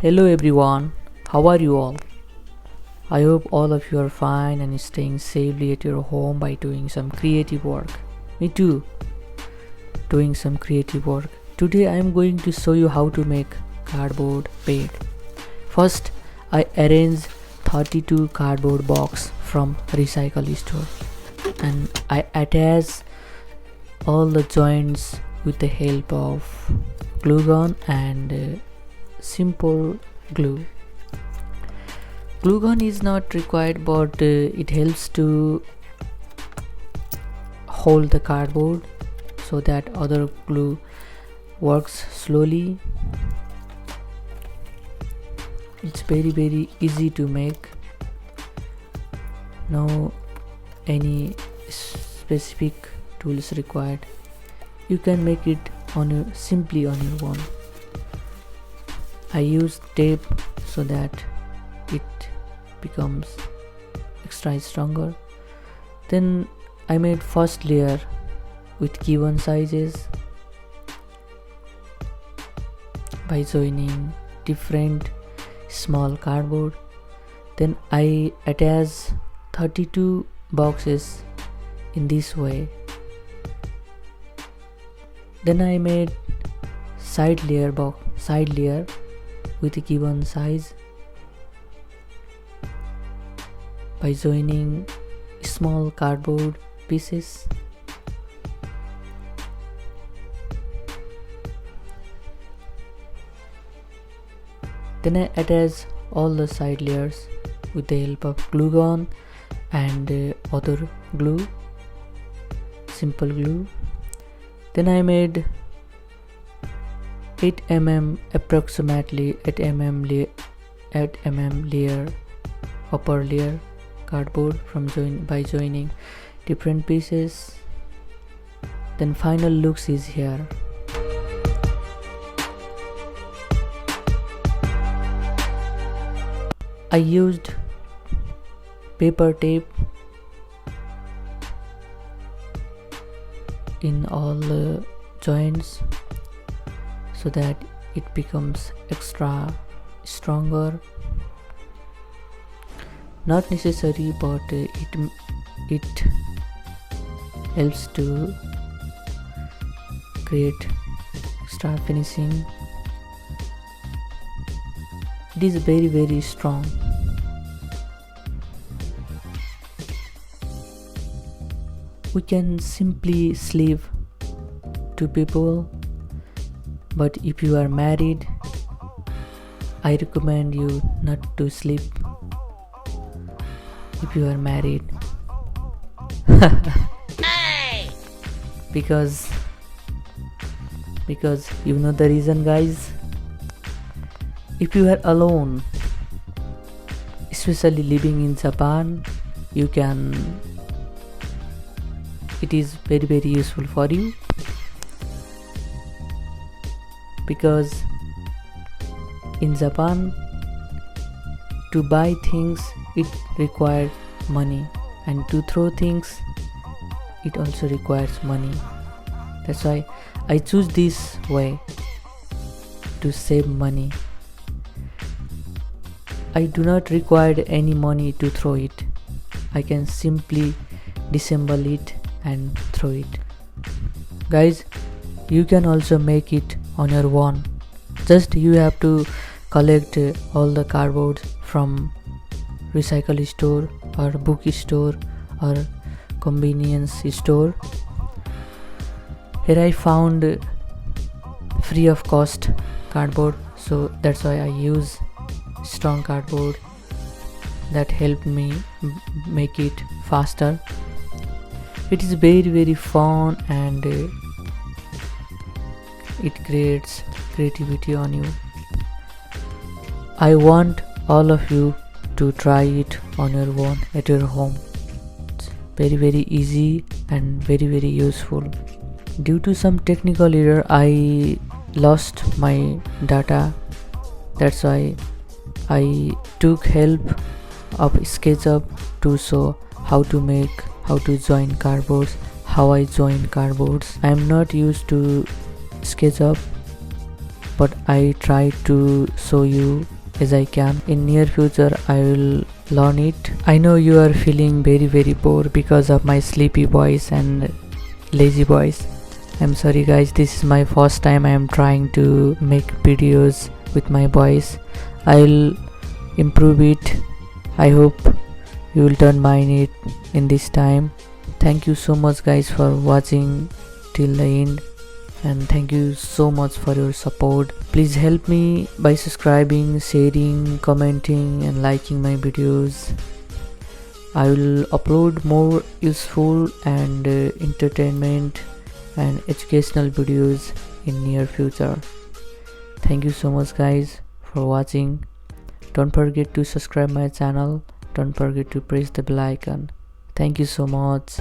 Hello everyone, how are you all? I hope all of you are fine and staying safely at your home by doing some creative work. Me too, doing some creative work. Today I am going to show you how to make cardboard bed. First, I arrange 32 cardboard box from recycle store and I attach all the joints with the help of glue gun and simple glue. Glue gun is not required, but it helps to hold the cardboard so that other glue works slowly. It's very easy to make. No any specific tools required. You can make it simply on your own. I use tape so that it becomes extra stronger. Then I made first layer with given sizes by joining different small cardboard. Then I attach 32 boxes in this way. Then I made side layer with a given size by joining small cardboard pieces. Then I attach all the side layers with the help of glue gun and other glue, simple glue. Then I made 8 mm, approximately 8 mm layer, upper layer cardboard by joining different pieces. Then final looks is here. I used paper tape in all the joints so that it becomes extra stronger. Not necessary, but it helps to create extra finishing. It is very strong. We can simply sleep two people, but if you are married, I recommend you not to sleep if you are married. because you know the reason, guys. If you are alone, especially living in Japan, it is very useful for you, because in Japan, to buy things it requires money, and to throw things it also requires money. That's why I choose this way to save money. I do not require any money to throw it. I can simply disassemble it and throw it. Guys, you can also make it on your own. Just you have to collect all the cardboard from recycle store or bookstore or convenience store. Here I found free of cost cardboard, so that's why I use strong cardboard that helped me make it faster. It is very fun and it creates creativity on you. I want all of you to try it on your own at your home. It's very easy and very useful. Due to some technical error, I lost my data. That's why I took help of SketchUp to show how to join cardboards, how I join cardboards. I am not used to SketchUp, but I try to show you as I can. In near future I will learn it. I know you are feeling very bored because of my sleepy voice and lazy voice. I'm sorry guys, this is my first time I am trying to make videos with my voice. I'll improve it. I hope you will don't mind it in this time. Thank you so much guys for watching till the end, and thank you so much for your support. Please help me by subscribing, sharing, commenting and liking my videos. I will upload more useful and entertainment and educational videos in near future. Thank you so much guys for watching. Don't forget to subscribe my channel. Don't forget to press the bell icon. Thank you so much.